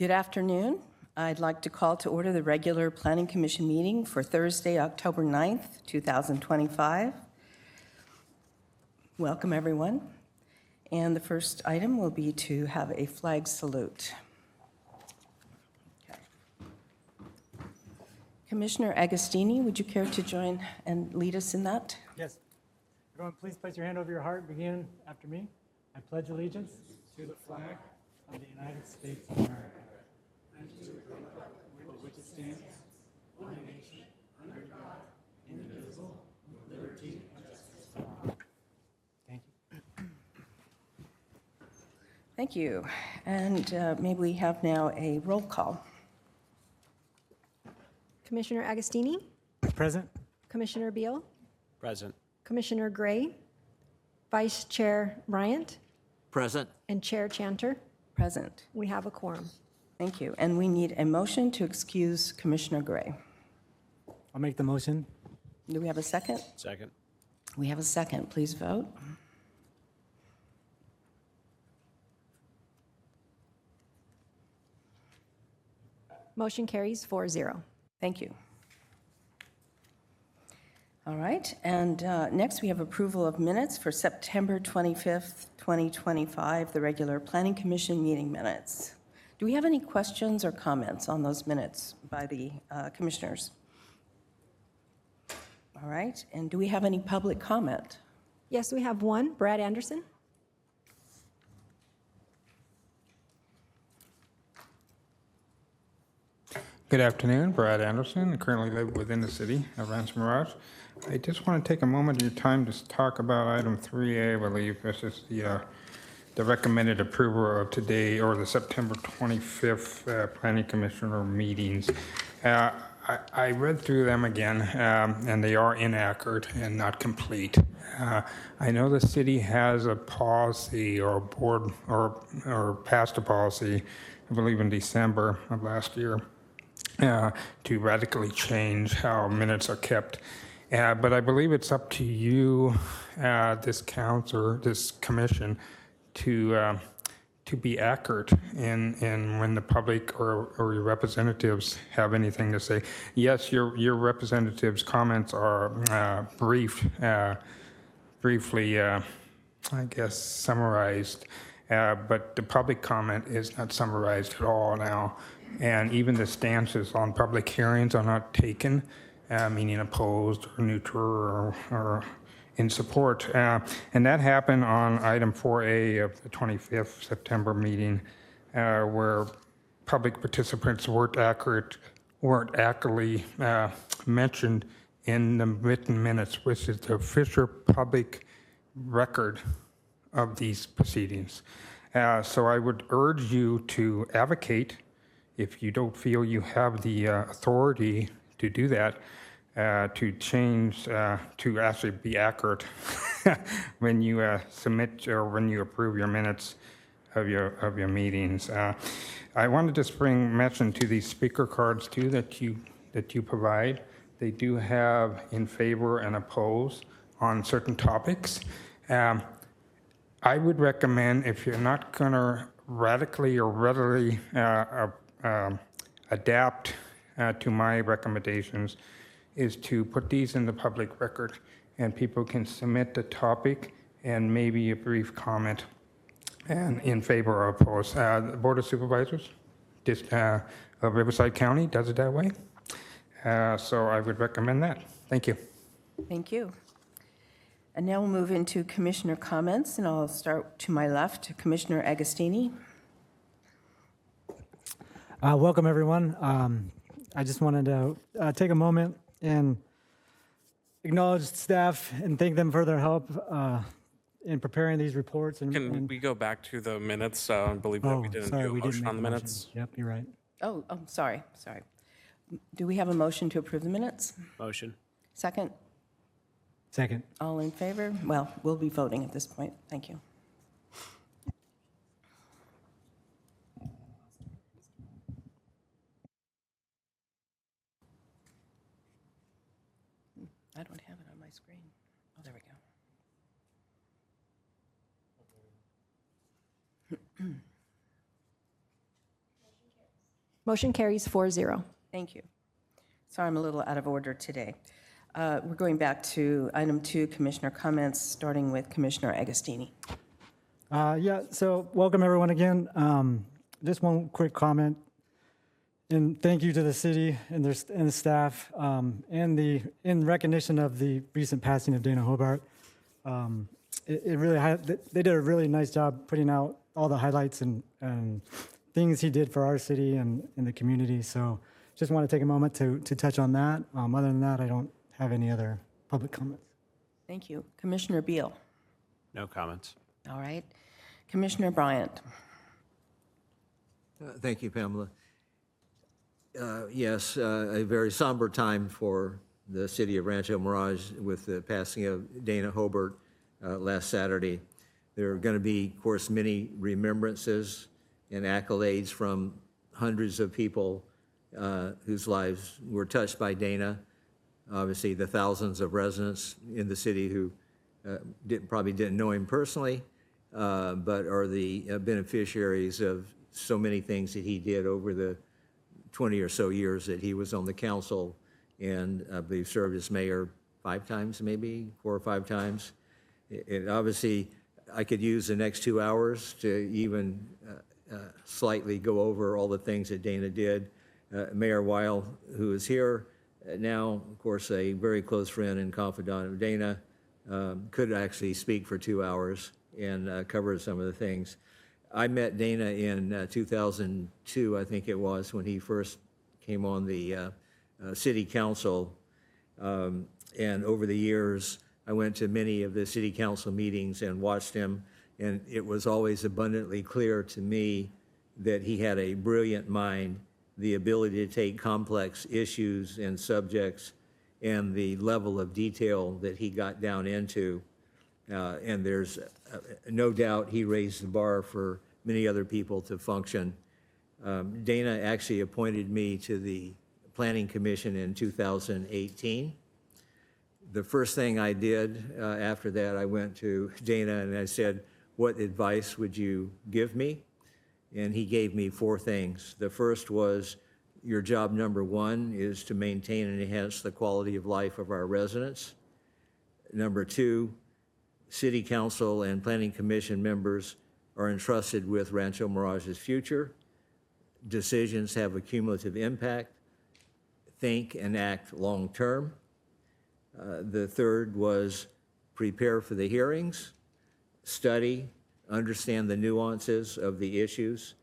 Good afternoon. I'd like to call to order the regular Planning Commission meeting for Thursday, October 9th, 2025. Welcome, everyone. And the first item will be to have a flag salute. Okay. Commissioner Agostini, would you care to join and lead us in that? Yes. Everyone, please place your hand over your heart. Begin after me. I pledge allegiance to the flag of the United States of America and to the republic for which it stands, one nation, under God, indivisible, with liberty and justice for all. Thank you. Thank you. And may we have now a roll call? Commissioner Agostini, Present. Commissioner Beal, Present. Commissioner Gray, Vice Chair Bryant, Present. and Chair Chanter. Present. We have a quorum. Thank you. And we need a motion to excuse Commissioner Gray. I'll make the motion. Do we have a second? Second. We have a second. Please vote. Motion carries 4-0. Thank you. All right, and next we have approval of minutes for September 25th, 2025, the regular Planning Commission meeting minutes. Do we have any questions or comments on those minutes by the commissioners? All right, and do we have any public comment? Yes, we have one. Brad Anderson. Good afternoon, Brad Anderson. I currently live within the city of Rancho Mirage. I just want to take a moment of your time to talk about item 3A, I believe. This is the recommended approval of today, or the September 25th Planning Commissioner meetings. I read through them again, and they are inaccurate and not complete. I know the city has a policy or a board or passed a policy, I believe in December of last year, to radically change how minutes are kept. But I believe it's up to you, this council, this commission, to be accurate in when the public or your representatives have anything to say. Yes, your representatives' comments are briefly, I guess, summarized, but the public comment is not summarized at all now. And even the stances on public hearings are not taken, meaning opposed or neutral or in support. And that happened on item 4A of the 25th September meeting, where public participants weren't accurately mentioned in the written minutes, which is the official public record of these proceedings. So I would urge you to advocate, if you don't feel you have the authority to do that, to change, to actually be accurate when you submit or when you approve your minutes of your meetings. I wanted to mention to these speaker cards too that you provide. They do have in favor and oppose on certain topics. I would recommend, if you're not going to radically or readily adapt to my recommendations, is to put these in the public record, and people can submit the topic and maybe a brief comment and in favor or opposed. The Board of Supervisors of Riverside County does it that way. So I would recommend that. Thank you. Thank you. And now we'll move into commissioner comments, and I'll start to my left, Commissioner Agostini. Welcome, everyone. I just wanted to take a moment and acknowledge staff and thank them for their help in preparing these reports. Can we go back to the minutes? I believe that we didn't do a motion on the minutes. Yep, you're right. Oh, sorry. Do we have a motion to approve the minutes? Motion. Second? Second. All in favor? Well, we'll be voting at this point. Thank you. I don't have it on my screen. Oh, there we go. Motion carries 4-0. Thank you. Sorry, I'm a little out of order today. We're going back to item 2, commissioner comments, starting with Commissioner Agostini. Yeah, so welcome everyone again. Just one quick comment. And thank you to the city and the staff, in recognition of the recent passing of Dana Hobart. They did a really nice job putting out all the highlights and things he did for our city and the community. So just want to take a moment to touch on that. Other than that, I don't have any other public comments. Thank you. Commissioner Beal. No comments. All right. Commissioner Bryant. Thank you, Pamela. Yes, a very somber time for the city of Rancho Mirage with the passing of Dana Hobart last Saturday. There are going to be, of course, many remembrances and accolades from hundreds of people whose lives were touched by Dana. Obviously, the thousands of residents in the city who probably didn't know him personally, but are the beneficiaries of so many things that he did over the 20 or so years that he was on the council, and I believe served as mayor 5 times, maybe 4 or 5 times. Obviously, I could use the next 2 hours to even slightly go over all the things that Dana did. Mayor Weil, who is here now, of course, a very close friend and confidant of Dana, could actually speak for 2 hours and cover some of the things. I met Dana in 2002, I think it was, when he first came on the city council. And over the years, I went to many of the city council meetings and watched him, and it was always abundantly clear to me that he had a brilliant mind, the ability to take complex issues and subjects and the level of detail that he got down into. And there's no doubt he raised the bar for many other people to function. Dana actually appointed me to the Planning Commission in 2018. The first thing I did after that, I went to Dana and I said, "What advice would you give me?" And he gave me 4 things. The first was, your job number 1 is to maintain and enhance the quality of life of our residents. Number 2, City Council and Planning Commission members are entrusted with Rancho Mirage's future. Decisions have a cumulative impact. Think and act long-term. The third was prepare for the hearings, study, understand the nuances of the issues,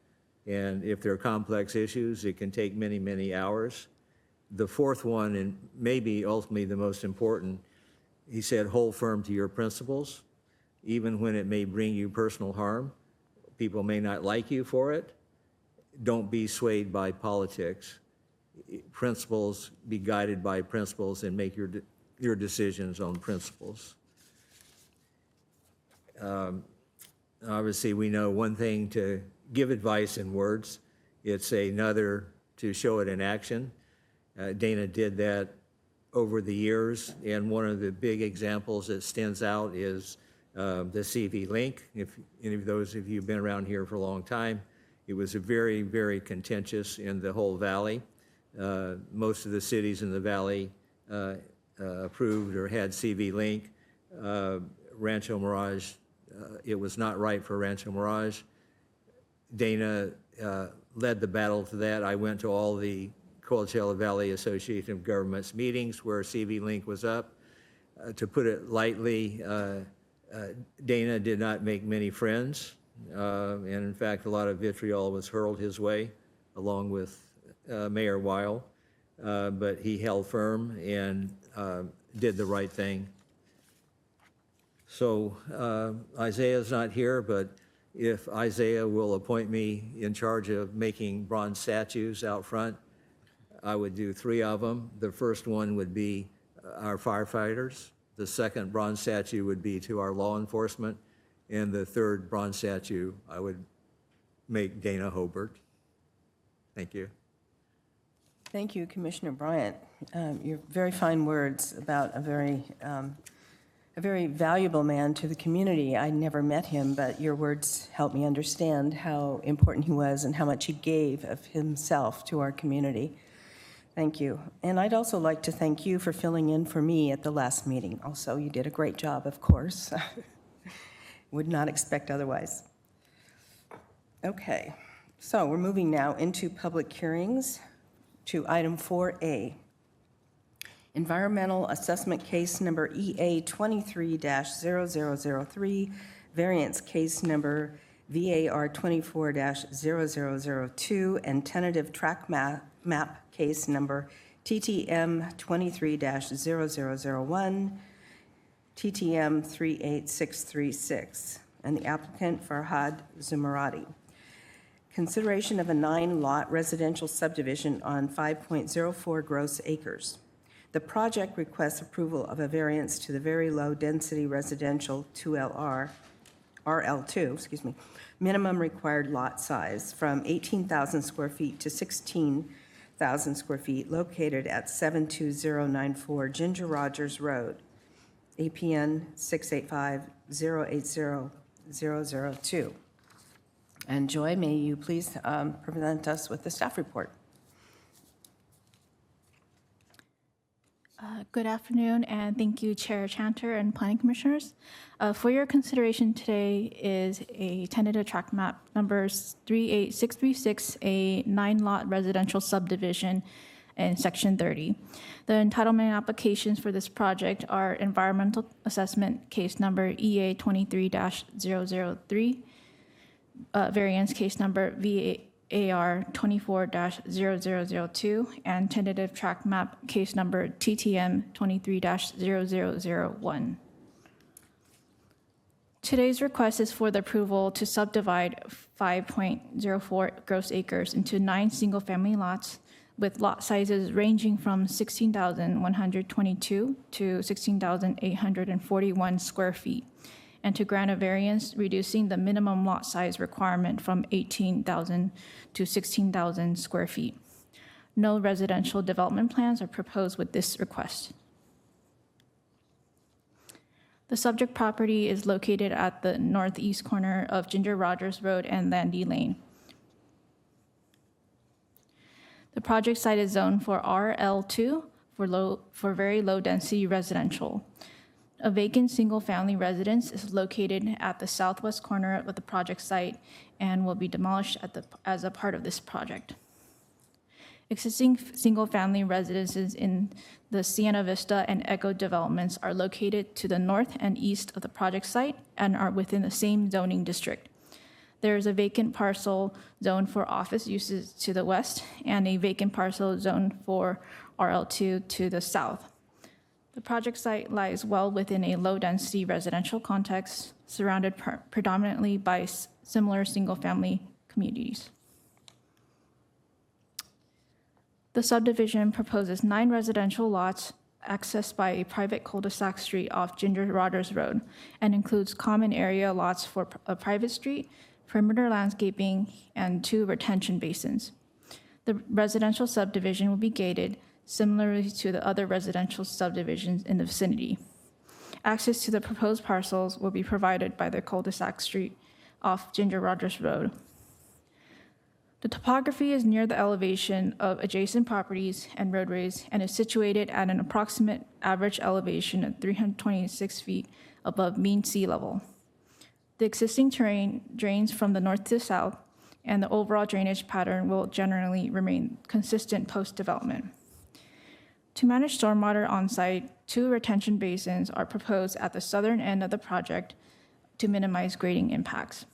and if they're complex issues, it can take many, many hours. The fourth one, and maybe ultimately the most important, he said, hold firm to your principles, even when it may bring you personal harm. People may not like you for it. Don't be swayed by politics. Principles, be guided by principles, and make your decisions on principles. Obviously, we know one thing to give advice in words, it's another to show it in action. Dana did that over the years, and one of the big examples that stands out is the CV link. If any of those of you have been around here for a long time, it was a very, very contentious in the whole valley. Most of the cities in the valley approved or had CV link. Rancho Mirage, it was not right for Rancho Mirage. Dana led the battle to that. I went to all the Coachella Valley Association of Governments meetings where CV link was up. To put it lightly, Dana did not make many friends. And in fact, a lot of vitriol was hurled his way, along with Mayor Weil. But he held firm and did the right thing. So Isaiah's not here, but if Isaiah will appoint me in charge of making bronze statues out front, I would do 3 of them. The first one would be our firefighters. The second bronze statue would be to our law enforcement. And the third bronze statue, I would make Dana Hobart. Thank you. Thank you, Commissioner Bryant. Your very fine words about a very a very valuable man to the community. I never met him, but your words help me understand how important he was and how much he gave of himself to our community. Thank you. And I'd also like to thank you for filling in for me at the last meeting. Also, you did a great job, of course. Would not expect otherwise. Okay, so we're moving now into public hearings to item 4A. Environmental Assessment Case Number EA 23-0003, Variance Case Number VAR 24-0002, and Tentative Track Map Case Number TTM 23-0001, TTM 38636, and the applicant Farhad Zumarati. Consideration of a 9-lot residential subdivision on 5.04 gross acres. The project requests approval of a variance to the very low-density residential 2LR, RL2, minimum required lot size from 18,000 square feet to 16,000 square feet located at 72094 Ginger Rogers Road, APN 685-080-002. And Joy, may you please present us with the staff report? Good afternoon, and thank you, Chair Chanter and Planning Commissioners. For your consideration today is a tentative tract map numbers 38636, a 9-lot residential subdivision in Section 30. The entitlement applications for this project are environmental assessment case number EA 23-003, variance case number VAR 24-0002, and tentative tract map case number TTM 23-0001. Today's request is for the approval to subdivide 5.04 gross acres into 9 single-family lots with lot sizes ranging from 16,122 to 16,841 square feet, and to grant a variance reducing the minimum lot size requirement from 18,000 to 16,000 square feet. No residential development plans are proposed with this request. The subject property is located at the northeast corner of Ginger Rogers Road and Landy Lane. The project site is zoned for RL2 for very low density residential. A vacant single-family residence is located at the southwest corner of the project site and will be demolished as a part of this project. Existing single-family residences in the Sienna Vista and Echo developments are located to the north and east of the project site and are within the same zoning district. There is a vacant parcel zoned for office uses to the west and a vacant parcel zoned for RL2 to the south. The project site lies well within a low-density residential context, surrounded predominantly by similar single-family communities. The subdivision proposes 9 residential lots accessed by a private cul-de-sac street off Ginger Rogers Road and includes common area lots for a private street, perimeter landscaping, and 2 retention basins. The residential subdivision will be gated similarly to the other residential subdivisions in the vicinity. Access to the proposed parcels will be provided by the cul-de-sac street off Ginger Rogers Road. The topography is near the elevation of adjacent properties and roadways and is situated at an approximate average elevation of 326 feet above mean sea level. The existing terrain drains from the north to south, and the overall drainage pattern will generally remain consistent post-development. To manage stormwater on-site, 2 retention basins are proposed at the southern end of the project to minimize grading impacts.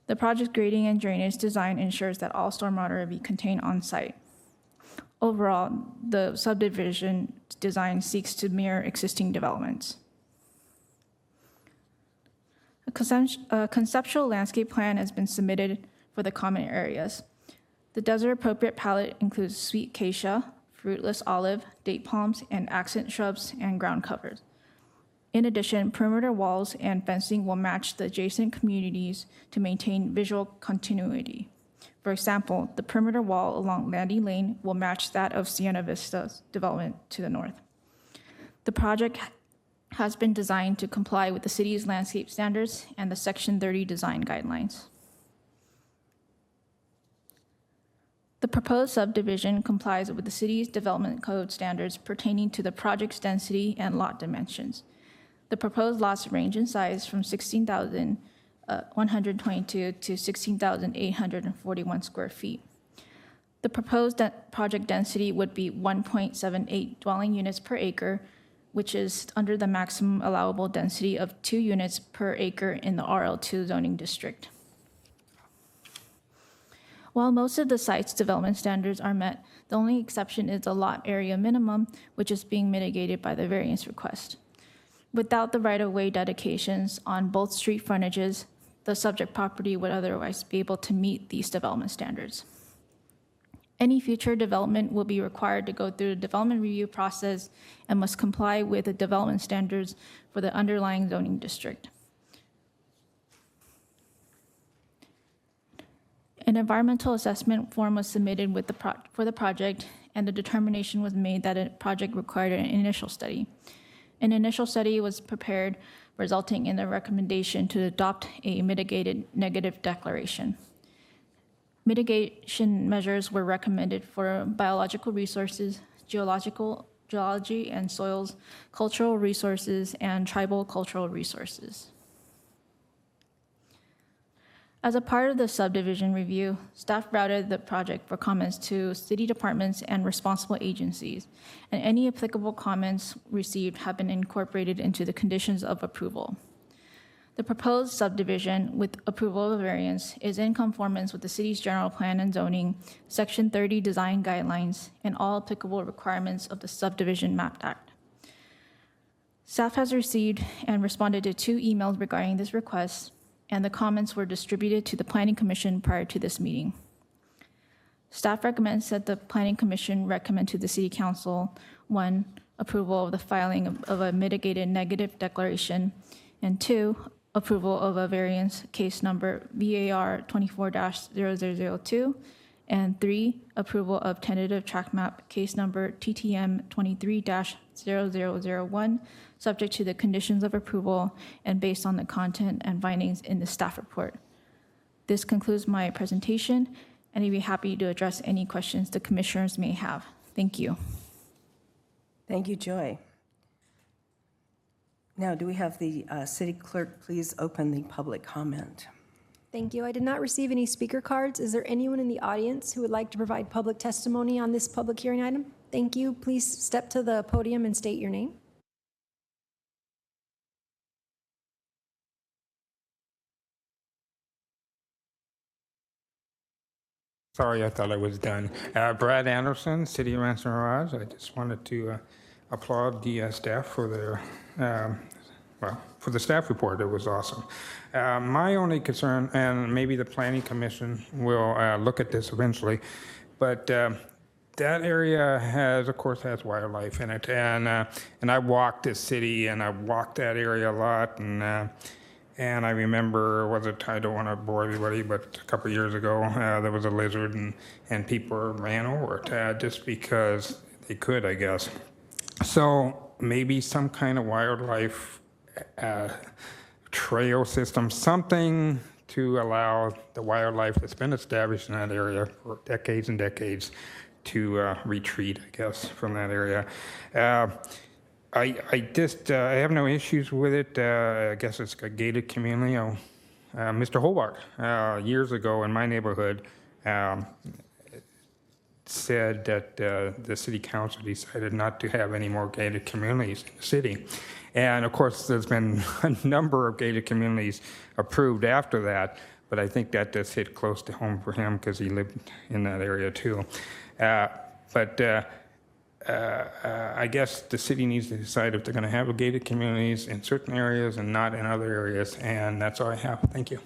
The project grading and drainage design ensures that all stormwater will be contained on-site. Overall, the subdivision design seeks to mirror existing developments. A conceptual landscape plan has been submitted for the common areas. The desert-appropriate palette includes sweet acacia, fruitless olive, date palms, and accent shrubs and ground covers. In addition, perimeter walls and fencing will match the adjacent communities to maintain visual continuity. For example, the perimeter wall along Landy Lane will match that of Sienna Vista's development to the north. The project has been designed to comply with the city's landscape standards and the Section 30 design guidelines. The proposed subdivision complies with the city's development code standards pertaining to the project's density and lot dimensions. The proposed lots range in size from 16,122 to 16,841 square feet. The proposed project density would be 1.78 dwelling units per acre, which is under the maximum allowable density of 2 units per acre in the RL2 zoning district. While most of the site's development standards are met, the only exception is the lot area minimum, which is being mitigated by the variance request. Without the right-of-way dedications on both street frontages, the subject property would otherwise be able to meet these development standards. Any future development will be required to go through the development review process and must comply with the development standards for the underlying zoning district. An environmental assessment form was submitted with for the project, and the determination was made that a project required an initial study. An initial study was prepared, resulting in the recommendation to adopt a mitigated negative declaration. Mitigation measures were recommended for biological resources, geology and soils, cultural resources, and tribal cultural resources. As a part of the subdivision review, staff routed the project for comments to city departments and responsible agencies, and any applicable comments received have been incorporated into the conditions of approval. The proposed subdivision, with approval of variance, is in conformance with the city's general plan and zoning, Section 30 design guidelines, and all applicable requirements of the Subdivision Map Act. Staff has received and responded to 2 emails regarding this request, and the comments were distributed to the Planning Commission prior to this meeting. Staff recommends that the Planning Commission recommend to the City Council, 1, approval of the filing of a mitigated negative declaration, and 2, approval of a variance case number VAR 24-0002, and 3, approval of tentative track map case number TTM 23-0001, subject to the conditions of approval and based on the content and findings in the staff report. This concludes my presentation, and I'd be happy to address any questions the commissioners may have. Thank you. Thank you, Joy. Now, do we have the city clerk please open the public comment? Thank you. I did not receive any speaker cards. Is there anyone in the audience who would like to provide public testimony on this public hearing item? Thank you. Please step to the podium and state your name. Sorry, I thought I was done. Brad Anderson, City of Rancho Mirage. I just wanted to applaud the staff for their, for the staff report. It was awesome. My only concern, and maybe the Planning Commission will look at this eventually, but that area has, of course, has wildlife in it. And I walked this city, and I walked that area a lot, and I remember, I don't want to bore everybody, but a couple of years ago, there was a lizard and people ran over it just because they could, I guess. So maybe some kind of wildlife trail system, something to allow the wildlife that's been established in that area for decades and decades to retreat, I guess, from that area. I have no issues with it. I guess it's a gated community. Mr. Hobart, years ago in my neighborhood, said that the city council decided not to have any more gated communities in the city. And of course, there's been a number of gated communities approved after that, but I think that does hit close to home for him because he lived in that area too. I guess the city needs to decide if they're going to have gated communities in certain areas and not in other areas, and that's all I have. Thank you.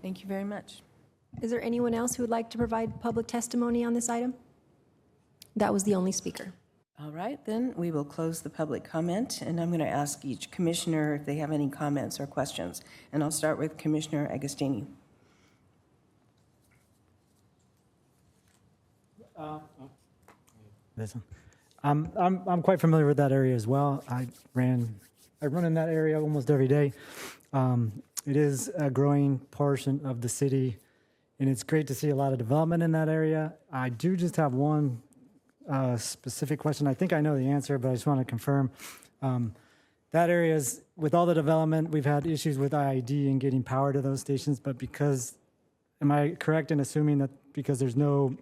Thank you very much. Is there anyone else who would like to provide public testimony on this item? That was the only speaker. All right, then we will close the public comment, and I'm going to ask each commissioner if they have any comments or questions. And I'll start with Commissioner Agostini. This one. I'm quite familiar with that area as well. I ran I run in that area almost every day. It is a growing portion of the city, and it's great to see a lot of development in that area. I do just have one specific question. I think I know the answer, but I just want to confirm. That area is, with all the development, we've had issues with IID and getting power to those stations, but am I correct in assuming that because there's no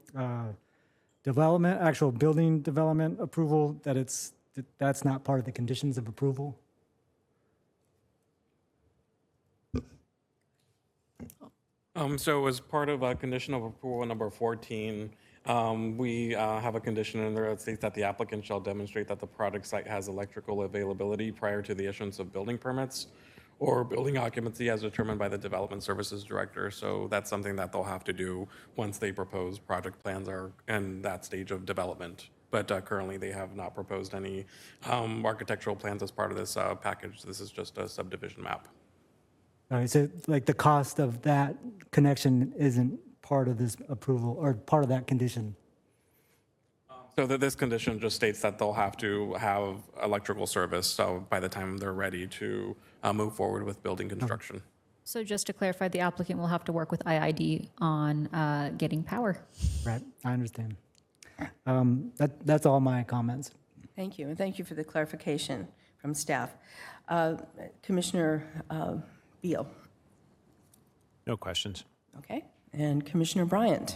development, actual building development approval, that's not part of the conditions of approval? So as part of condition of approval number 14, we have a condition in there that states that the applicant shall demonstrate that the project site has electrical availability prior to the issuance of building permits or building occupancy as determined by the Development Services Director. So that's something that they'll have to do once they propose project plans are in that stage of development. But currently, they have not proposed any architectural plans as part of this package. This is just a subdivision map. All right, so like the cost of that connection isn't part of this approval or part of that condition? So that this condition just states that they'll have to have electrical service, so by the time they're ready to move forward with building construction. So just to clarify, the applicant will have to work with IID on getting power. Right, I understand. That's all my comments. Thank you, and thank you for the clarification from staff. Commissioner Beal. No questions. Okay, and Commissioner Bryant.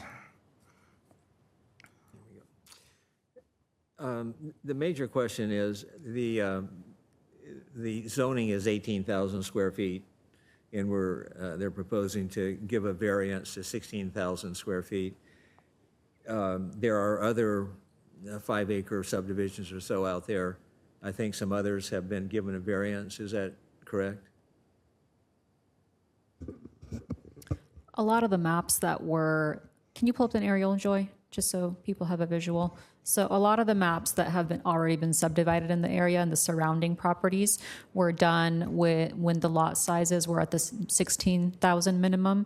The major question is, the zoning is 18,000 square feet, and they're proposing to give a variance to 16,000 square feet. There are other 5-acre subdivisions or so out there. I think some others have been given a variance. Is that correct? A lot of the maps that were, can you pull up an aerial, Joy, just so people have a visual? So a lot of the maps that have already been subdivided in the area and the surrounding properties were done when the lot sizes were at the 16,000 minimum.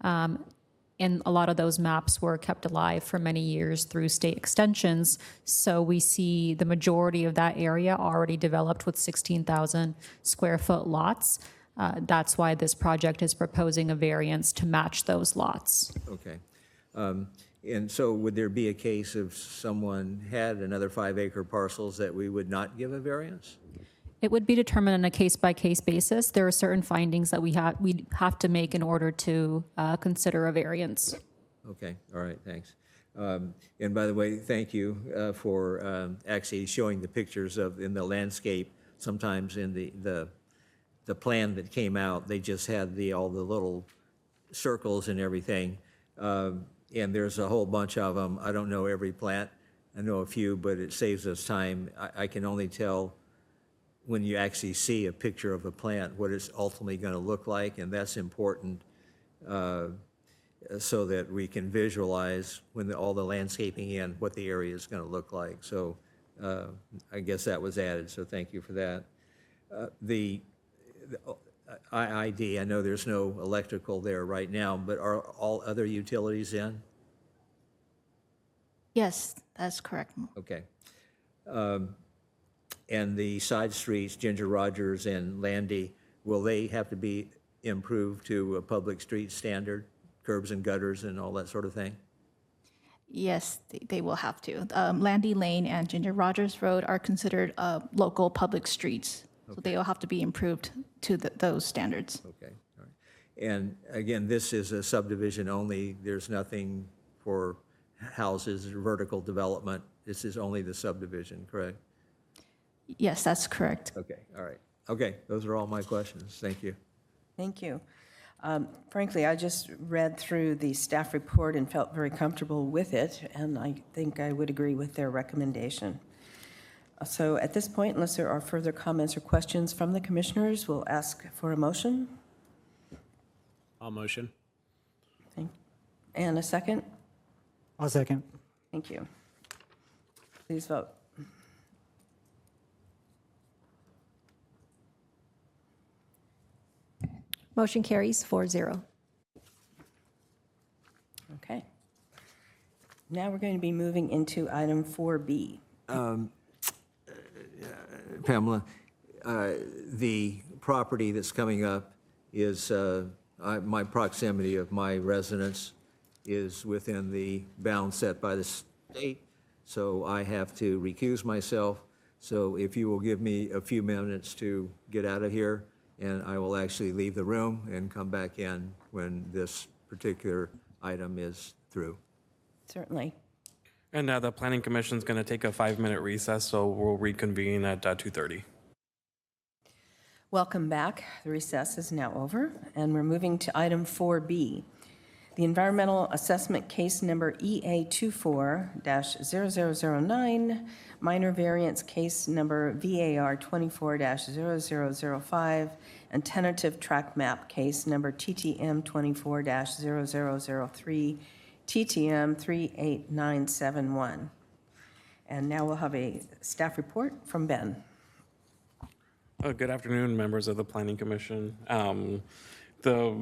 And a lot of those maps were kept alive for many years through state extensions. So we see the majority of that area already developed with 16,000 square foot lots. That's why this project is proposing a variance to match those lots. Okay. And so would there be a case if someone had another 5-acre parcels that we would not give a variance? It would be determined on a case-by-case basis. There are certain findings that we'd have to make in order to consider a variance. Okay, all right, thanks. And by the way, thank you for actually showing the pictures in the landscape. Sometimes in the plan that came out, they just had all the little circles and everything. And there's a whole bunch of them. I don't know every plant. I know a few, but it saves us time. I can only tell when you actually see a picture of a plant what it's ultimately going to look like, and that's important so that we can visualize when all the landscaping in what the area is going to look like. So I guess that was added, so thank you for that. The IID, I know there's no electrical there right now, but are all other utilities in? Yes, that's correct. Okay. And the side streets, Ginger Rogers and Landy, will they have to be improved to a public street standard, curbs and gutters and all that sort of thing? Yes, they will have to. Landy Lane and Ginger Rogers Road are considered local public streets, so they will have to be improved to those standards. Okay, all right. And again, this is a subdivision only. There's nothing for houses or vertical development. This is only the subdivision, correct? Yes, that's correct. Okay, all right. Okay, those are all my questions. Thank you. Thank you. Frankly, I just read through the staff report and felt very comfortable with it, and I think I would agree with their recommendation. So at this point, unless there are further comments or questions from the commissioners, we'll ask for a motion. I'll motion. And a second? I'll second. Thank you. Please vote. Motion carries 4-0. Okay. Now we're going to be moving into item 4B. Pamela, the property that's coming up is, my proximity of my residence is within the bounds set by the state, so I have to recuse myself. So if you will give me a few minutes to get out of here, and I will actually leave the room and come back in when this particular item is through. Certainly. And the Planning Commission's going to take a 5-minute recess, so we'll reconvene at 2:30. Welcome back. The recess is now over, and we're moving to item 4B. The environmental assessment case number EA24-0009, minor variance case number VAR 24-0005, and tentative track map case number TTM 24-0003, TTM 38971. And now we'll have a staff report from Ben. Good afternoon, members of the Planning Commission. The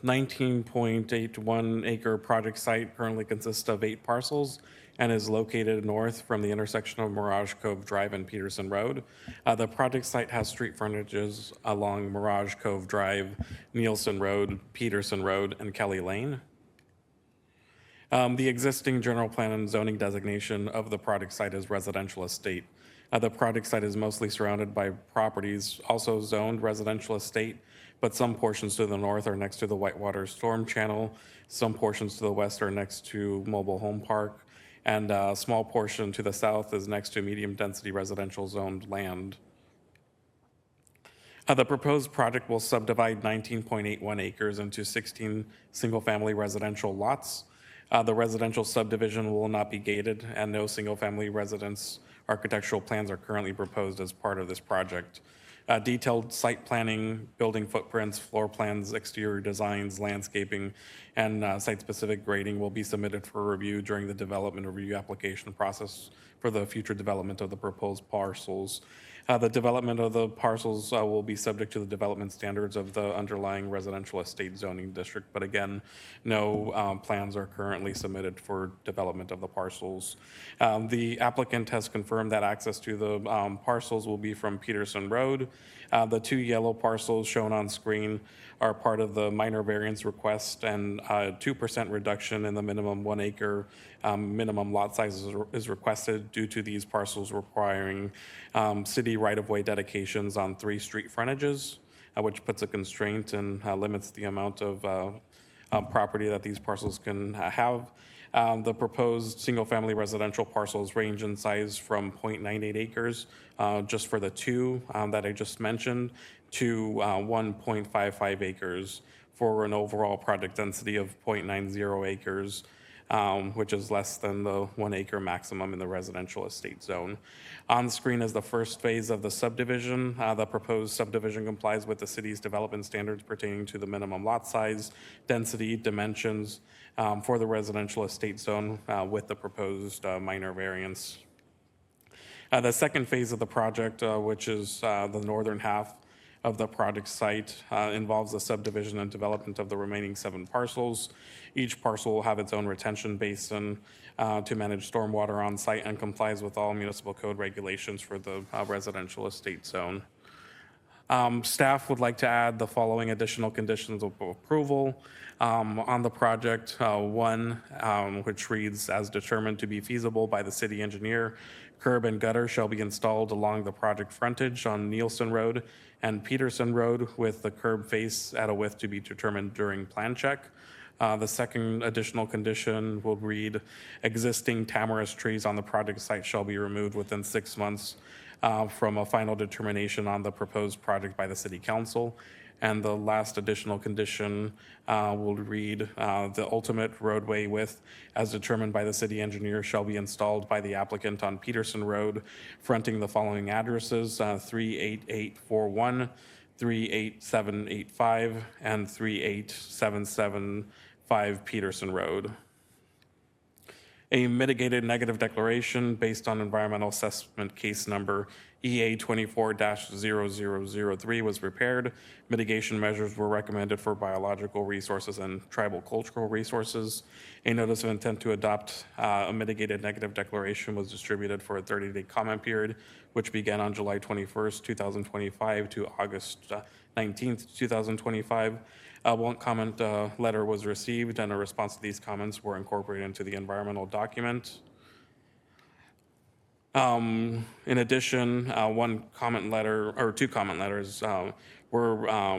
19.81 acre project site currently consists of 8 parcels and is located north from the intersection of Mirage Cove Drive and Peterson Road. The project site has street frontages along Mirage Cove Drive, Nielsen Road, Peterson Road, and Kelly Lane. The existing general plan and zoning designation of the project site is residential estate. The project site is mostly surrounded by properties also zoned residential estate, but some portions to the north are next to the Whitewater Storm Channel, some portions to the west are next to Mobile Home Park, and a small portion to the south is next to medium-density residential zoned land. The proposed project will subdivide 19.81 acres into 16 single-family residential lots. The residential subdivision will not be gated, and no single-family residence architectural plans are currently proposed as part of this project. Detailed site planning, building footprints, floor plans, exterior designs, landscaping, and site-specific grading will be submitted for review during the development review application process for the future development of the proposed parcels. The development of the parcels will be subject to the development standards of the underlying residential estate zoning district, but again, no plans are currently submitted for development of the parcels. The applicant has confirmed that access to the parcels will be from Peterson Road. The 2 yellow parcels shown on screen are part of the minor variance request, and 2% reduction in the minimum 1 acre minimum lot size is requested due to these parcels requiring city right-of-way dedications on 3 street frontages, which puts a constraint and limits the amount of property that these parcels can have. The proposed single-family residential parcels range in size from 0.98 acres, just for the 2 that I just mentioned, to 1.55 acres for an overall project density of 0.90 acres, which is less than the 1 acre maximum in the residential estate zone. On screen is the first phase of the subdivision. The proposed subdivision complies with the city's development standards pertaining to the minimum lot size, density, dimensions for the residential estate zone with the proposed minor variance. The second phase of the project, which is the northern half of the project site, involves the subdivision and development of the remaining 7 parcels. Each parcel will have its own retention basin to manage stormwater on site and complies with all municipal code regulations for the residential estate zone. Staff would like to add the following additional conditions of approval on the project. 1, which reads, as determined to be feasible by the city engineer, curb and gutter shall be installed along the project frontage on Nielsen Road and Peterson Road with the curb face at a width to be determined during plan check. The second additional condition will read, existing tamarisk trees on the project site shall be removed within 6 months from a final determination on the proposed project by the City Council. And the last additional condition will read, the ultimate roadway width as determined by the city engineer shall be installed by the applicant on Peterson Road, fronting the following addresses, 38841, 38785, and 38775 Peterson Road. A mitigated negative declaration based on environmental assessment case number EA 24-0003 was prepared. Mitigation measures were recommended for biological resources and tribal cultural resources. A notice of intent to adopt a mitigated negative declaration was distributed for a 30-day comment period, which began on July 21st, 2025 to August 19th, 2025. One comment letter was received, and a response to these comments were incorporated into the environmental document. In addition, one comment letter, or two comment letters were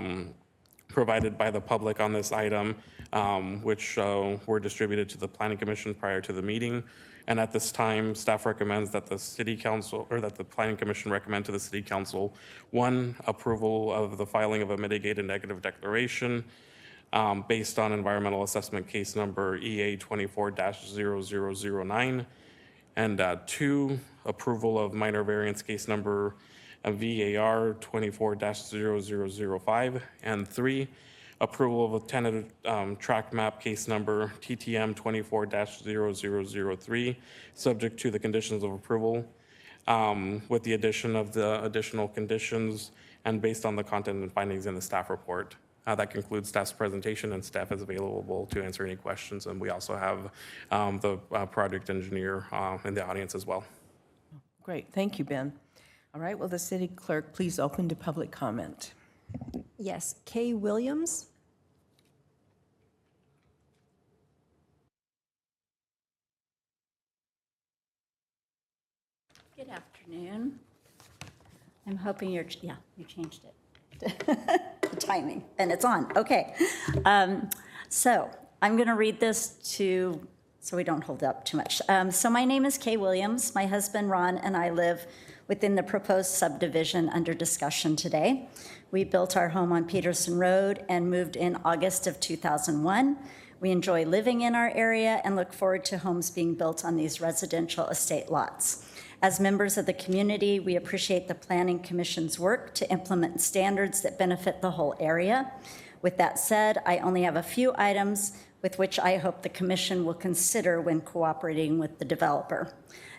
provided by the public on this item, which were distributed to the Planning Commission prior to the meeting. And at this time, staff recommends that the City Council, or that the Planning Commission recommend to the City Council, one, approval of the filing of a mitigated negative declaration based on environmental assessment case number EA 24-0009, and two, approval of minor variance case number VAR 24-0005, and three, approval of a tentative track map case number TTM 24-0003, subject to the conditions of approval, with the addition of the additional conditions and based on the content and findings in the staff report. That concludes staff's presentation, and staff is available to answer any questions. And we also have the project engineer in the audience as well. Great, thank you, Ben. All right, will the city clerk please open to public comment? Yes, Kay Williams. Good afternoon. I'm hoping you changed it. The timing, and it's on. Okay. So I'm going to read this so we don't hold up too much. So my name is Kay Williams. My husband, Ron, and I live within the proposed subdivision under discussion today. We built our home on Peterson Road and moved in August of 2001. We enjoy living in our area and look forward to homes being built on these residential estate lots. As members of the community, we appreciate the Planning Commission's work to implement standards that benefit the whole area. With that said, I only have a few items with which I hope the Commission will consider when cooperating with the developer.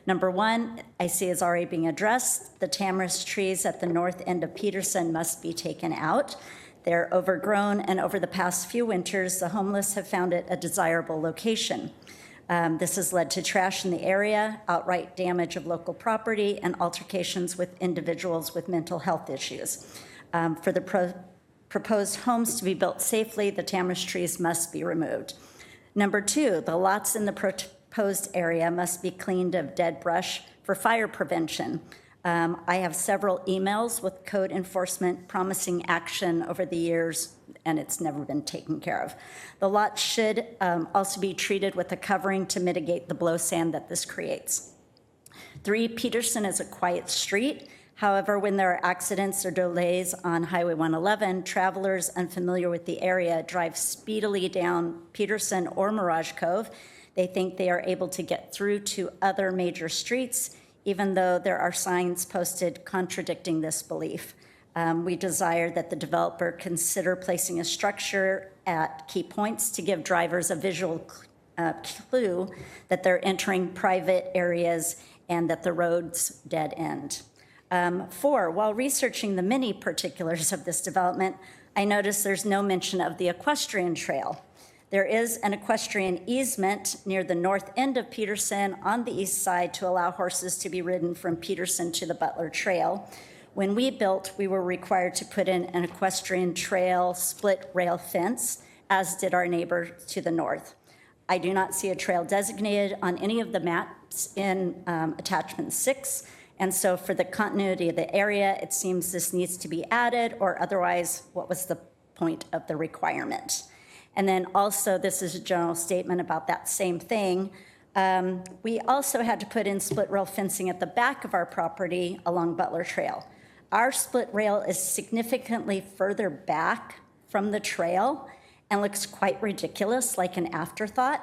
Number one, I see is already being addressed. The tamarisk trees at the north end of Peterson must be taken out. They're overgrown, and over the past few winters, the homeless have found it a desirable location. This has led to trash in the area, outright damage of local property, and altercations with individuals with mental health issues. For the proposed homes to be built safely, the tamarisk trees must be removed. Number two, the lots in the proposed area must be cleaned of dead brush for fire prevention. I have several emails with code enforcement promising action over the years, and it's never been taken care of. The lot should also be treated with a covering to mitigate the blow sand that this creates. Three, Peterson is a quiet street. However, when there are accidents or delays on Highway 111, travelers unfamiliar with the area drive speedily down Peterson or Mirage Cove. They think they are able to get through to other major streets, even though there are signs posted contradicting this belief. We desire that the developer consider placing a structure at key points to give drivers a visual clue that they're entering private areas and that the road's dead end. Four, while researching the many particulars of this development, I noticed there's no mention of the equestrian trail. There is an equestrian easement near the north end of Peterson on the east side to allow horses to be ridden from Peterson to the Butler Trail. When we built, we were required to put in an equestrian trail split rail fence, as did our neighbor to the north. I do not see a trail designated on any of the maps in attachment 6, and so for the continuity of the area, it seems this needs to be added, or otherwise, what was the point of the requirement? And then also, this is a general statement about that same thing. We also had to put in split rail fencing at the back of our property along Butler Trail. Our split rail is significantly further back from the trail and looks quite ridiculous, like an afterthought.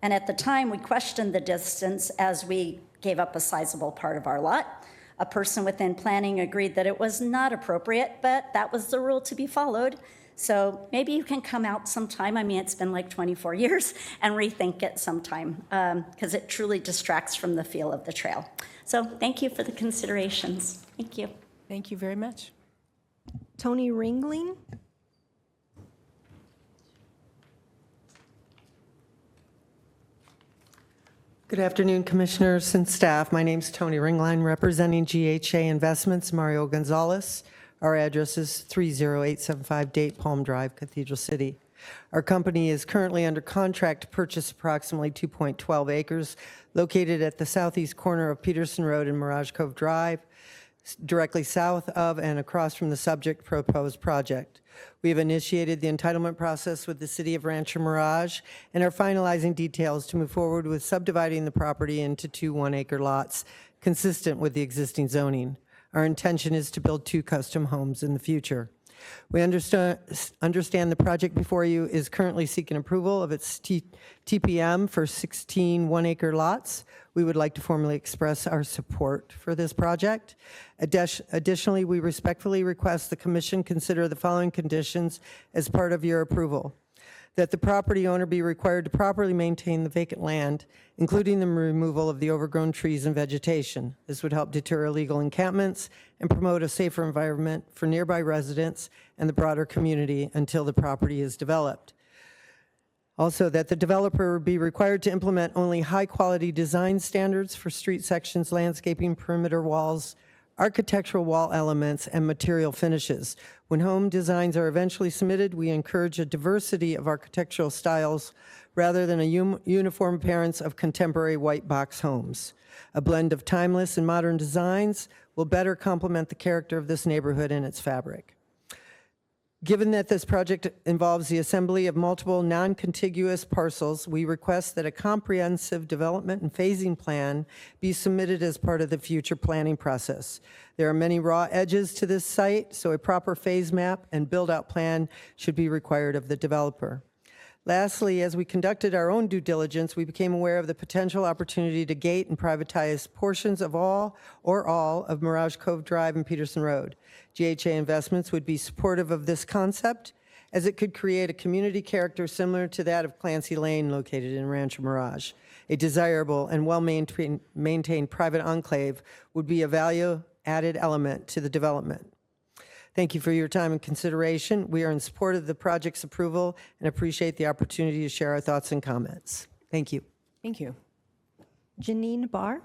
And at the time, we questioned the distance as we gave up a sizable part of our lot. A person within planning agreed that it was not appropriate, but that was the rule to be followed. So maybe you can come out sometime. I mean, it's been like 24 years, and rethink it sometime, because it truly distracts from the feel of the trail. So thank you for the considerations. Thank you. Thank you very much. Tony Ringling? Good afternoon, Commissioners and staff. My name's Tony Ringline, representing GHA Investments, Mario Gonzalez. Our address is 30875 Date Palm Drive, Cathedral City. Our company is currently under contract to purchase approximately 2.12 acres located at the southeast corner of Peterson Road and Mirage Cove Drive, directly south of and across from the subject proposed project. We have initiated the entitlement process with the City of Rancho Mirage and are finalizing details to move forward with subdividing the property into 2 one-acre lots consistent with the existing zoning. Our intention is to build 2 custom homes in the future. We understand the project before you is currently seeking approval of its TPM for 16 one-acre lots. We would like to formally express our support for this project. Additionally, we respectfully request the Commission consider the following conditions as part of your approval. That the property owner be required to properly maintain the vacant land, including the removal of the overgrown trees and vegetation. This would help deter illegal encampments and promote a safer environment for nearby residents and the broader community until the property is developed. Also, that the developer be required to implement only high-quality design standards for street sections, landscaping, perimeter walls, architectural wall elements, and material finishes. When home designs are eventually submitted, we encourage a diversity of architectural styles rather than a uniform appearance of contemporary white box homes. A blend of timeless and modern designs will better complement the character of this neighborhood and its fabric. Given that this project involves the assembly of multiple non-contiguous parcels, we request that a comprehensive development and phasing plan be submitted as part of the future planning process. There are many raw edges to this site, so a proper phase map and build-out plan should be required of the developer. Lastly, as we conducted our own due diligence, we became aware of the potential opportunity to gate and privatize portions of all of Mirage Cove Drive and Peterson Road. GHA Investments would be supportive of this concept, as it could create a community character similar to that of Clancy Lane located in Rancho Mirage. A desirable and well-maintained private enclave would be a value-added element to the development. Thank you for your time and consideration. We are in support of the project's approval and appreciate the opportunity to share our thoughts and comments. Thank you. Thank you. Janine Barr?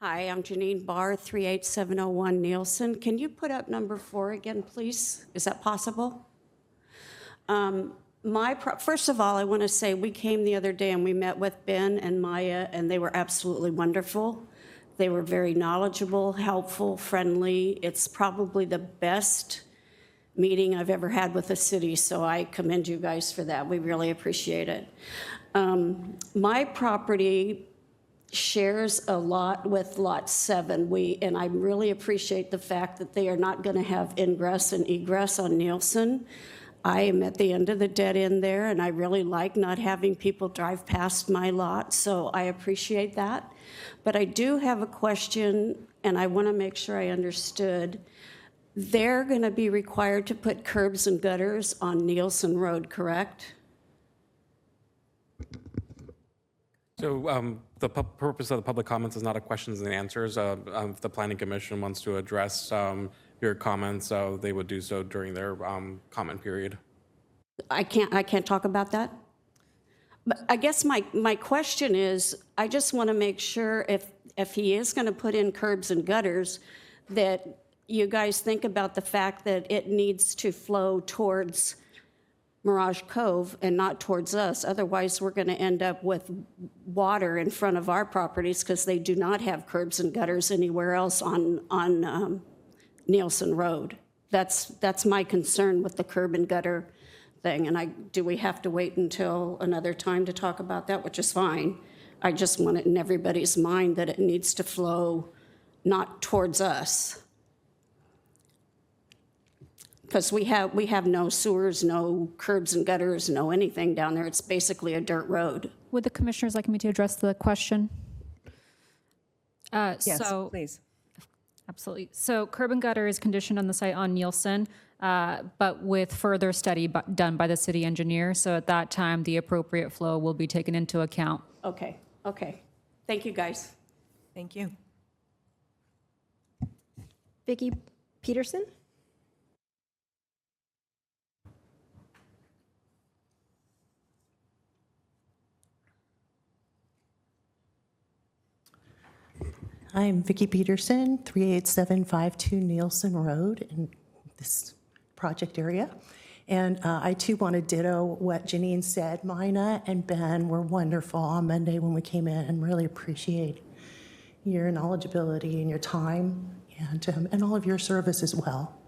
Hi, I'm Janine Barr, 38701 Nielsen. Can you put up number 4 again, please? Is that possible? First of all, I want to say we came the other day and we met with Ben and Maya, and they were absolutely wonderful. They were very knowledgeable, helpful, friendly. It's probably the best meeting I've ever had with the city, so I commend you guys for that. We really appreciate it. My property shares a lot with Lot 7. And I really appreciate the fact that they are not going to have ingress and egress on Nielsen. I am at the end of the dead end there, and I really like not having people drive past my lot, so I appreciate that. But I do have a question, and I want to make sure I understood. They're going to be required to put curbs and gutters on Nielsen Road, correct? So the purpose of the public comments is not a questions and answers. If the Planning Commission wants to address your comments, they would do so during their comment period. I can't talk about that? But I guess my question is, I just want to make sure if he is going to put in curbs and gutters, that you guys think about the fact that it needs to flow towards Mirage Cove and not towards us. Otherwise, we're going to end up with water in front of our properties because they do not have curbs and gutters anywhere else on Nielsen Road. That's my concern with the curb and gutter thing. And do we have to wait until another time to talk about that, which is fine. I just want it in everybody's mind that it needs to flow not towards us. Because we have no sewers, no curbs and gutters, no anything down there. It's basically a dirt road. Would the commissioners like me to address the question? Yes, please. Absolutely. So curb and gutter is conditioned on the site on Nielsen. but with further study done by the city engineer. So at that time, the appropriate flow will be taken into account. Okay, okay. Thank you, guys. Thank you. Vicki Peterson? I'm Vicki Peterson, 38752 Nielsen Road in this project area. And I too want to ditto what Janine said. Mina and Ben were wonderful on Monday when we came in, and really appreciate your knowledgeability and your time and all of your service as well.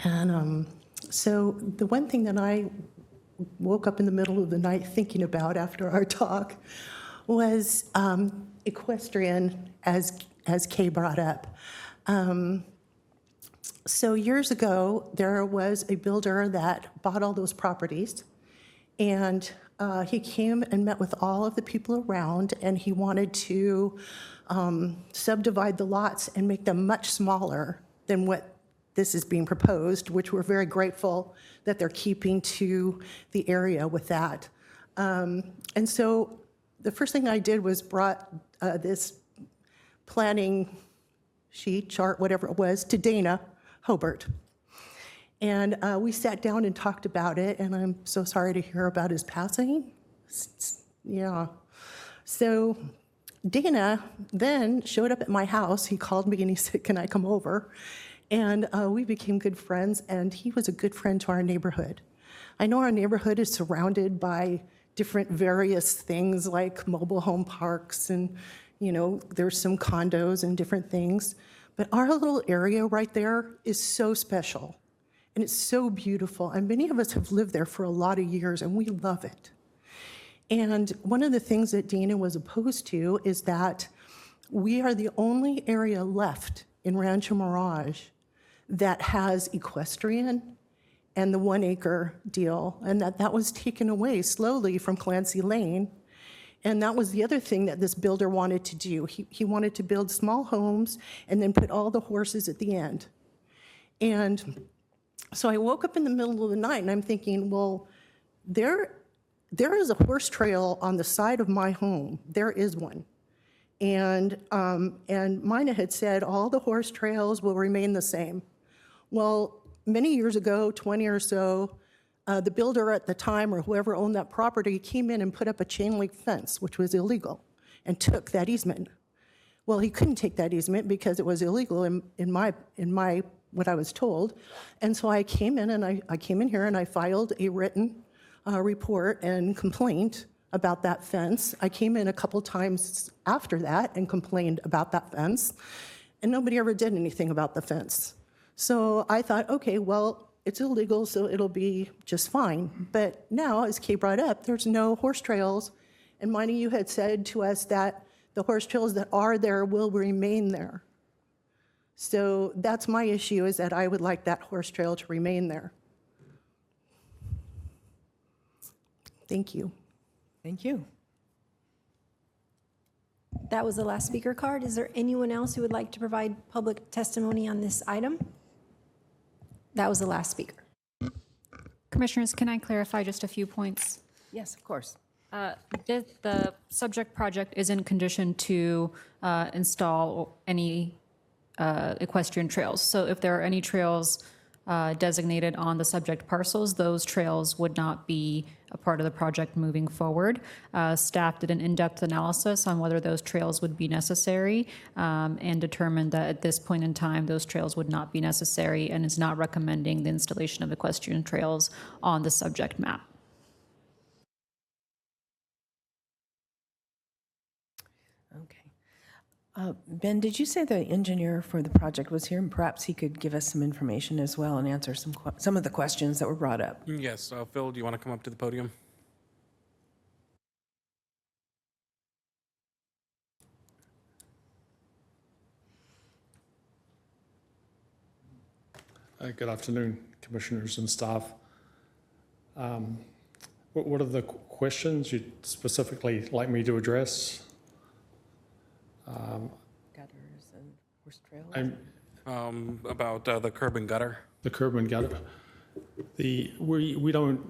And so the one thing that I woke up in the middle of the night thinking about after our talk was equestrian, as Kay brought up. So years ago, there was a builder that bought all those properties, and he came and met with all of the people around, and he wanted to subdivide the lots and make them much smaller than what this is being proposed, which we're very grateful that they're keeping to the area with that. And so the first thing I did was brought this planning sheet, chart, whatever it was, to Dana Hobart. And we sat down and talked about it, and I'm so sorry to hear about his passing. Yeah. So Dana then showed up at my house. He called me and he said, "Can I come over?" And we became good friends, and he was a good friend to our neighborhood. I know our neighborhood is surrounded by different various things like mobile home parks, and there's some condos and different things. But our little area right there is so special, and it's so beautiful. And many of us have lived there for a lot of years, and we love it. And one of the things that Dana was opposed to is that we are the only area left in Rancho Mirage that has equestrian and the 1 acre deal, and that was taken away slowly from Clancy Lane. And that was the other thing that this builder wanted to do. He wanted to build small homes and then put all the horses at the end. And so I woke up in the middle of the night and I'm thinking, well, there is a horse trail on the side of my home. There is one. And Mina had said all the horse trails will remain the same. Well, many years ago, 20 or so, the builder at the time or whoever owned that property came in and put up a chain link fence, which was illegal, and took that easement. Well, he couldn't take that easement because it was illegal in my what I was told. And so I came in and I came in here and I filed a written report and complaint about that fence. I came in a couple times after that and complained about that fence, and nobody ever did anything about the fence. So I thought, okay, well, it's illegal, so it'll be just fine. But now, as Kay brought up, there's no horse trails, and Mina, you had said to us that the horse trails that are there will remain there. So that's my issue, is that I would like that horse trail to remain there. Thank you. Thank you. That was the last speaker card. Is there anyone else who would like to provide public testimony on this item? That was the last speaker. Commissioners, can I clarify just a few points? Yes, of course. The subject project is in condition to install any equestrian trails. So if there are any trails designated on the subject parcels, those trails would not be a part of the project moving forward. Staff did an in-depth analysis on whether those trails would be necessary and determined that at this point in time, those trails would not be necessary and is not recommending the installation of equestrian trails on the subject map. Okay. Ben, did you say the engineer for the project was here? And perhaps he could give us some information as well and answer some of the questions that were brought up. Yes, Phil, do you want to come up to the podium? Good afternoon, commissioners and staff. What are the questions you'd specifically like me to address? Gutters and horse trails. About the curb and gutter. the curb and gutter. We don't,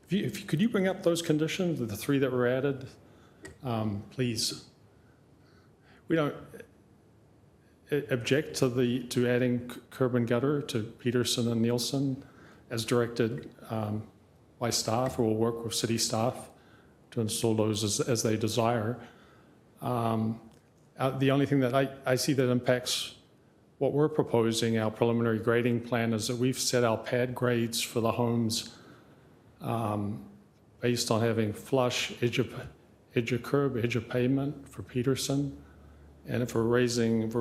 could you bring up those conditions, the three that were added, please? We don't object to adding curb and gutter to Peterson and Nielsen as directed by staff, or will work with city staff to install those as they desire. The only thing that I see that impacts what we're proposing, our preliminary grading plan, is that we've set our pad grades for the homes based on having flush, edge of curb, edge of pavement for Peterson. And if we're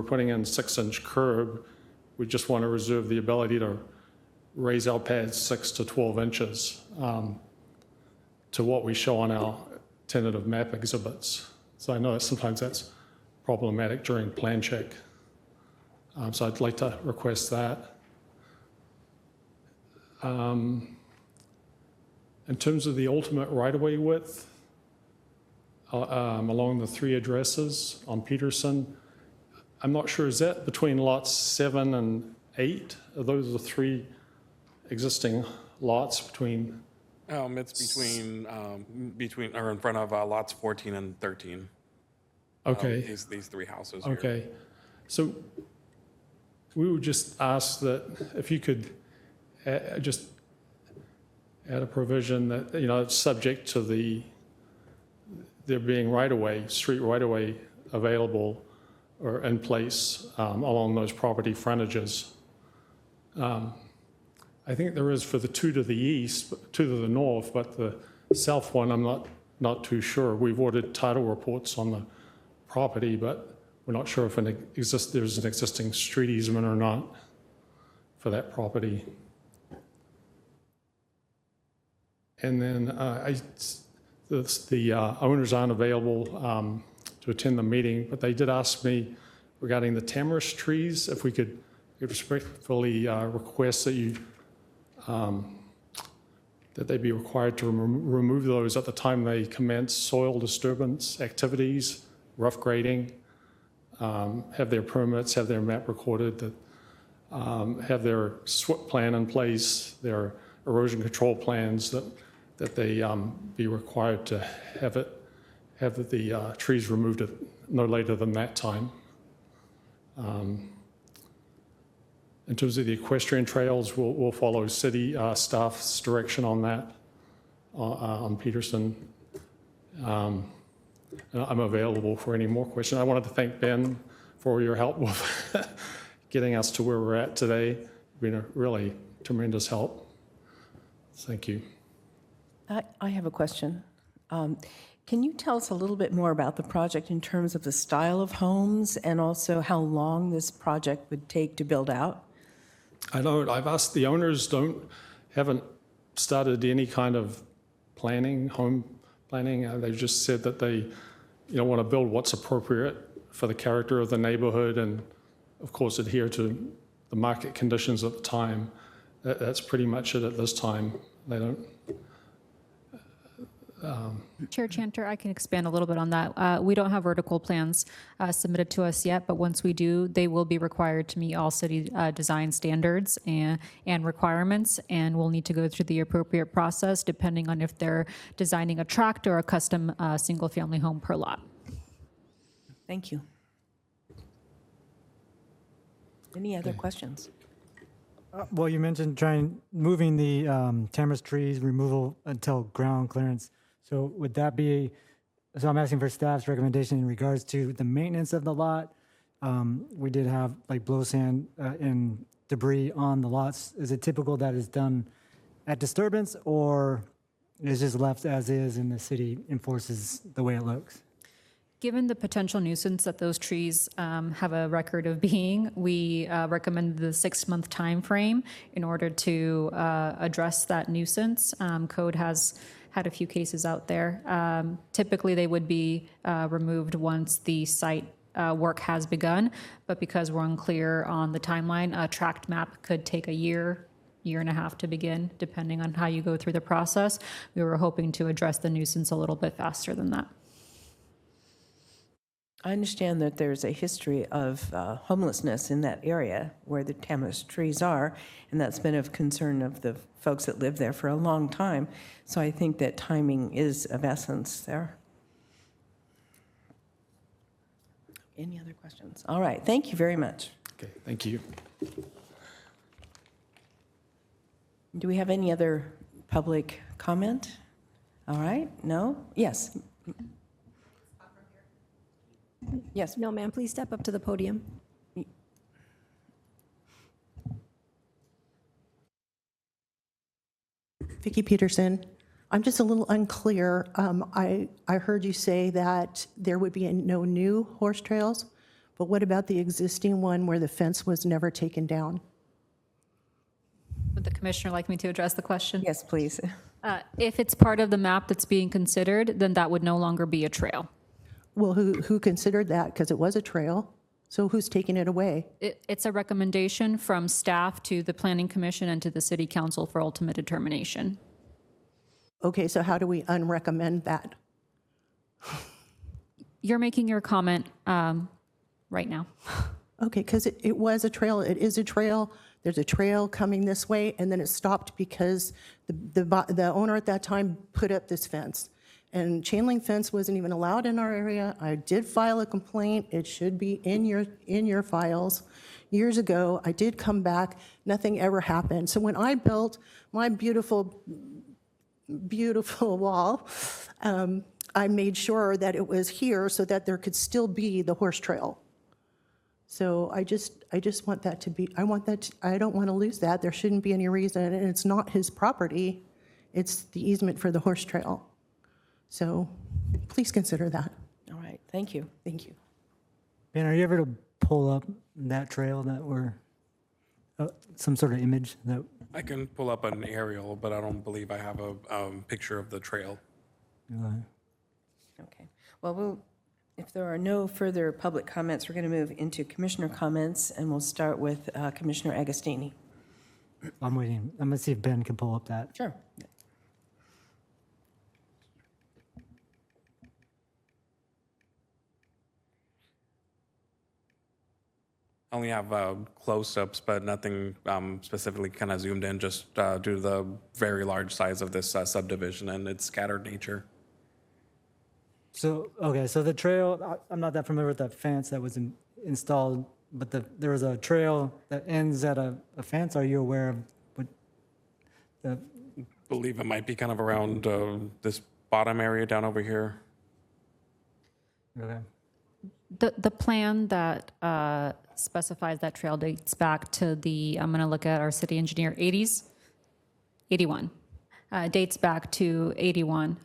putting in 6-inch curb, we just want to reserve the ability to raise our pads 6 to 12 inches to what we show on our tentative map exhibits. So I know that sometimes that's problematic during plan check. So I'd like to request that. In terms of the ultimate right-of-way width, along the 3 addresses on Peterson, I'm not sure, is that between lots 7 and 8? Are those the 3 existing lots between? It's between or in front of lots 14 and 13. Okay. These 3 houses here. Okay. So we would just ask that if you could just add a provision that, it's subject to there being right-of-way, street right-of-way available or in place along those property frontages. I think there is for the 2 to the east, 2 to the north, but the south one, I'm not too sure. We've ordered title reports on the property, but we're not sure if there's an existing street easement or not for that property. And then the owners aren't available to attend the meeting, but they did ask me regarding the tamarisk trees, if we could respectfully request that that they be required to remove those at the time they commence soil disturbance activities, rough grading, have their permits, have their map recorded, that have their SWIP plan in place, their erosion control plans, that they be required to have the trees removed at no later than that time. In terms of the equestrian trails, we'll follow city staff's direction on that, on Peterson. And I'm available for any more questions. I wanted to thank Ben for your help with getting us to where we're at today. You've been a really tremendous help. Thank you. I have a question. Can you tell us a little bit more about the project in terms of the style of homes and also how long this project would take to build out? I've asked the owners, haven't started any kind of home planning. They've just said that they, want to build what's appropriate for the character of the neighborhood and, of course, adhere to the market conditions at the time. That's pretty much it at this time. They don't. Chair Chanter, I can expand a little bit on that. We don't have vertical plans submitted to us yet, but once we do, they will be required to meet all city design standards and requirements, and we'll need to go through the appropriate process depending on if they're designing a tract or a custom single-family home per lot. Thank you. Any other questions? Well, you mentioned moving the tamarisk trees removal until ground clearance. So would that be, so I'm asking for staff's recommendation in regards to the maintenance of the lot. We did have blow sand and debris on the lots. Is it typical that it's done at disturbance, or is just left as is and the city enforces the way it looks? Given the potential nuisance that those trees have a record of being, we recommend the 6-month time frame in order to address that nuisance. Code has had a few cases out there. Typically, they would be removed once the site work has begun, but because we're unclear on the timeline, a tract map could take a year and a half to begin, depending on how you go through the process. We were hoping to address the nuisance a little bit faster than that. I understand that there's a history of homelessness in that area where the Tamaris trees are, and that's been of concern of the folks that live there for a long time. So I think that timing is of essence there. Any other questions? All right, thank you very much. Okay, thank you. Do we have any other public comment? All right, no? Yes. Yes. No, ma'am, please step up to the podium. Vicki Peterson. I'm just a little unclear. I heard you say that there would be no new horse trails, but what about the existing one where the fence was never taken down? Would the commissioner like me to address the question? Yes, please. If it's part of the map that's being considered, then that would no longer be a trail. Well, who considered that? Because it was a trail. So who's taking it away? It's a recommendation from staff to the planning commission and to the city council for ultimate determination. Okay, so how do we unrecommend that? You're making your comment right now. Okay, because it was a trail, it is a trail, there's a trail coming this way, and then it stopped because the owner at that time put up this fence. And chain link fence wasn't even allowed in our area. I did file a complaint, it should be in your files. Years ago, I did come back, nothing ever happened. So when I built my beautiful wall, I made sure that it was here so that there could still be the horse trail. So I just want that to be, I don't want to lose that. There shouldn't be any reason, and it's not his property. It's the easement for the horse trail. So please consider that. All right, thank you. Thank you. Ben, are you ever to pull up that trail that we're, some sort of image that? I can pull up an aerial, but I don't believe I have a picture of the trail. Okay. Well, if there are no further public comments, we're going to move into commissioner comments, and we'll start with Commissioner Agostini. I'm waiting. I'm going to see if Ben can pull up that. Sure. I only have close-ups, but nothing specifically kind of zoomed in, just due to the very large size of this subdivision and its scattered nature. So, okay, so the trail, I'm not that familiar with that fence that was installed, but there was a trail that ends at a fence. Are you aware of what I believe it might be kind of around this bottom area down over here. Okay. The plan that specifies that trail dates back to I'm going to look at our city engineer, 81. Dates back to 81.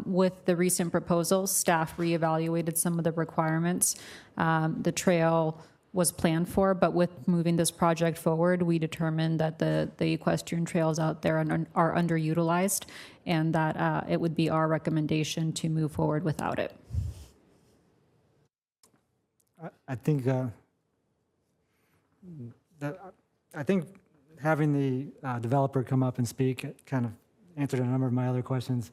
With the recent proposals, staff reevaluated some of the requirements. The trail was planned for, but with moving this project forward, we determined that the equestrian trails out there are underutilized, and that it would be our recommendation to move forward without it. I think having the developer come up and speak kind of answered a number of my other questions.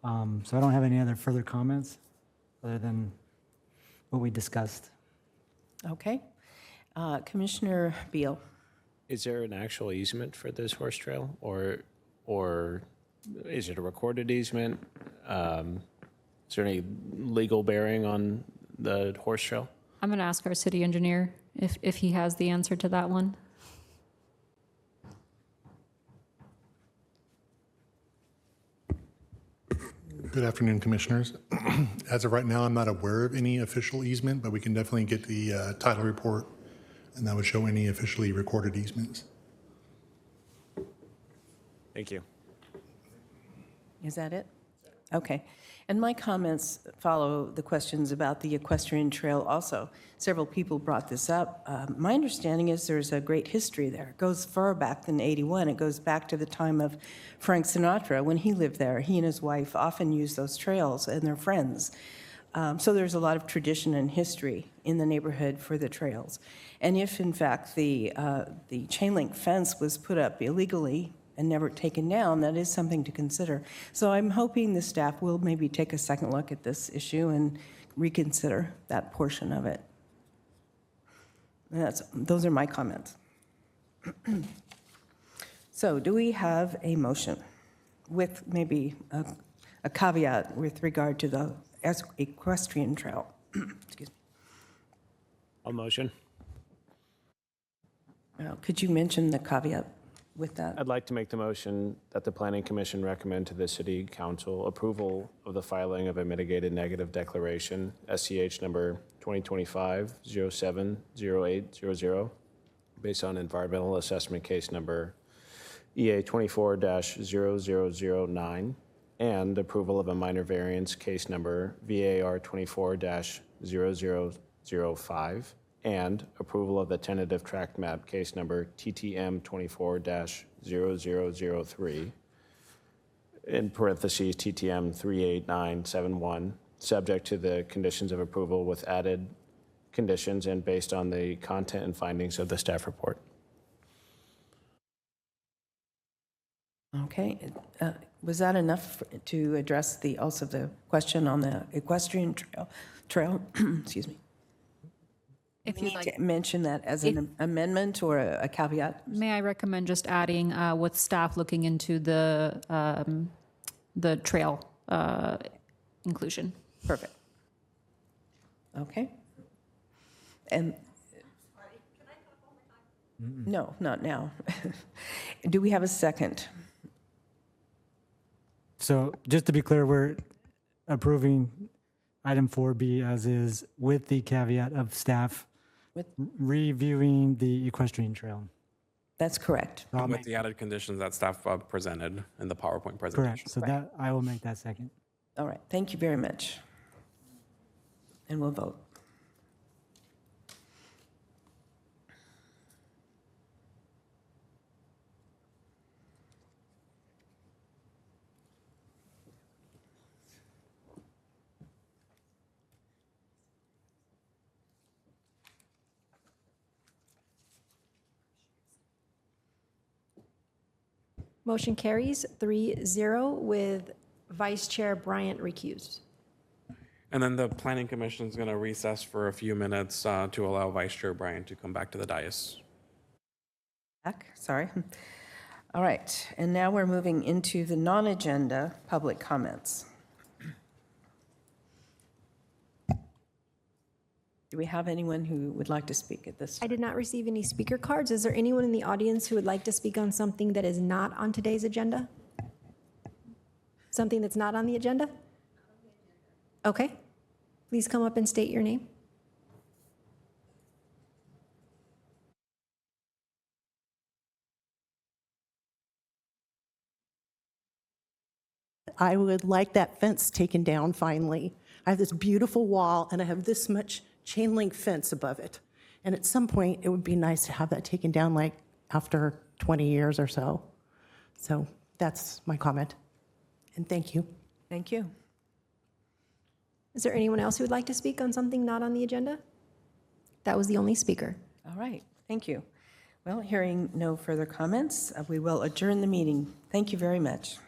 So I don't have any other further comments other than what we discussed. Okay. Commissioner Beal. Is there an actual easement for this horse trail, or is it a recorded easement? Is there any legal bearing on the horse trail? I'm going to ask our city engineer if he has the answer to that one. Good afternoon, Commissioners. As of right now, I'm not aware of any official easement, but we can definitely get the title report, and that would show any officially recorded easements. Thank you. Is that it? Okay. And my comments follow the questions about the equestrian trail also. Several people brought this up. My understanding is there's a great history there. It goes far back than 81. It goes back to the time of Frank Sinatra when he lived there. He and his wife often used those trails, and they're friends. So there's a lot of tradition and history in the neighborhood for the trails. And if, in fact, the chain link fence was put up illegally and never taken down, that is something to consider. So I'm hoping the staff will maybe take a second look at this issue and reconsider that portion of it. And those are my comments. So do we have a motion with maybe a caveat with regard to the equestrian trail? Excuse me. I'll motion. Could you mention the caveat with that? I'd like to make the motion that the Planning Commission recommend to the City Council approval of the filing of a mitigated negative declaration, SCH number 2025-070800, based on environmental assessment case number EA 24-0009, and approval of a minor variance case number VAR 24-0005, and approval of the tentative tract map case number TTM 24-0003, in parentheses TTM 38971, subject to the conditions of approval with added conditions and based on the content and findings of the staff report. Okay. Was that enough to address also the question on the equestrian trail? Excuse me. If We you'd need like, to mention that as an amendment or a caveat? may I recommend just adding with staff looking into the trail inclusion? Perfect. Okay. And no, not now. Do we have a second? So just to be clear, we're approving item 4B as is with the caveat of staff reviewing the equestrian trail. That's correct. With the added conditions that staff presented in the PowerPoint presentation. Correct. So that I will make that second. All right. Thank you very much. And we'll vote. Motion carries 3-0 with Vice Chair Bryant recused. And then the Planning Commission is going to recess for a few minutes to allow Vice Chair Bryan to come back to the dais. Sorry. All right. And now we're moving into the non-agenda public comments. Do we have anyone who would like to speak at this I time? did not receive any speaker cards. Is there anyone in the audience who would like to speak on something that is not on today's agenda? Something that's not on the agenda? Okay. Please come up and state your name. I would like that fence taken down finally. I have this beautiful wall and I have this much chain link fence above it. And at some point, it would be nice to have that taken down like after 20 years or so. So that's my comment. And thank you. Thank you. Is there anyone else who would like to speak on something not on the agenda? That was the only speaker. All right. Thank you. Well, hearing no further comments, we will adjourn the meeting. Thank you very much.